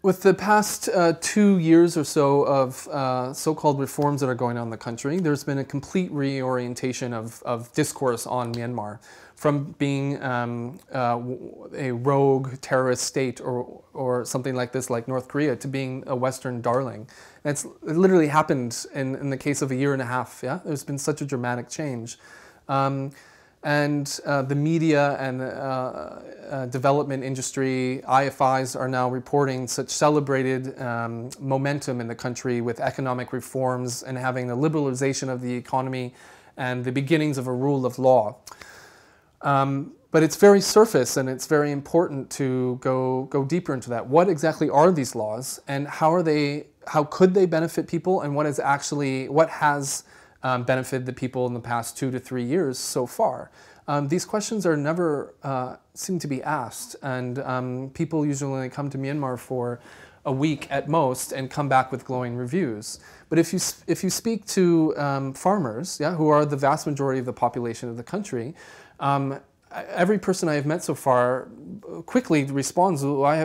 With the past 2 years or so of so-called reforms that are going on in the country, there's been a complete reorientation of discourse on Myanmar, from being a rogue terrorist state or something like this, like North Korea, to being a Western darling. And it literally happened in the case of a year and a half. Yeah, there's been such a dramatic change. The media and development industry, IFIs, are now reporting such celebrated momentum in the country with economic reforms and having a liberalization of the economy and the beginnings of a rule of law. But it's very surface, and it's very important to go deeper into that. What exactly are these laws, and how could they benefit people, and what has benefited the people in the past 2 to 3 years so far? These questions are never seem to be asked, and people usually only come to Myanmar for a week at most and come back with glowing reviews. But if you speak to farmers, yeah, who are the vast majority of the population of the country, every person I have met so far quickly responds, well, I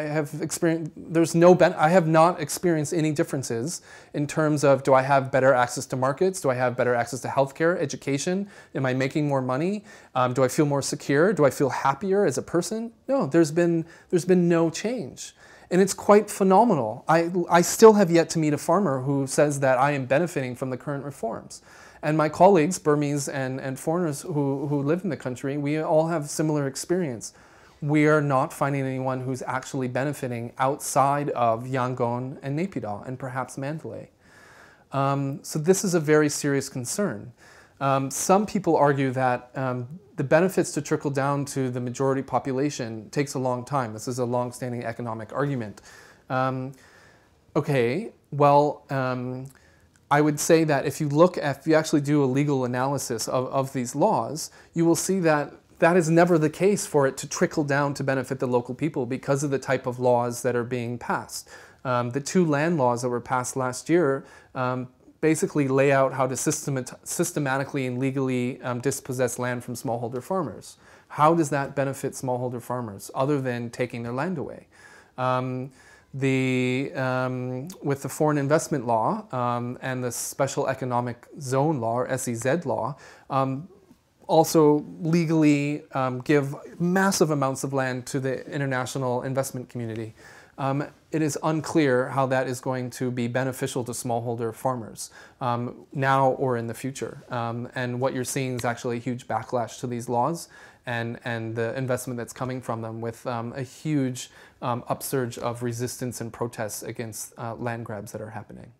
have experienced, I have not experienced any differences in terms of, do I have better access to markets? Do I have better access to healthcare, education? Am I making more money? Do I feel more secure? Do I feel happier as a person? No, there's been no change. And it's quite phenomenal. I still have yet to meet a farmer who says that I am benefiting from the current reforms. And my colleagues, Burmese and foreigners who live in the country, we all have similar experience. We are not finding anyone who's actually benefiting outside of Yangon and Naypyidaw and perhaps Mandalay. So this is a very serious concern. Some people argue that the benefits to trickle down to the majority population takes a long time. This is a long-standing economic argument. Okay, well, I would say that if you actually do a legal analysis of these laws, you will see that that is never the case for it to trickle down to benefit the local people because of the type of laws that are being passed. The 2 land laws that were passed last year basically lay out how to systematically and legally dispossess land from smallholder farmers. How does that benefit smallholder farmers other than taking their land away? With the foreign investment law and the special economic zone law, or SEZ law, also legally give massive amounts of land to the international investment community. It is unclear how that is going to be beneficial to smallholder farmers now or in the future. And what you're seeing is actually a huge backlash to these laws and the investment that's coming from them, with a huge upsurge of resistance and protests against land grabs that are happening.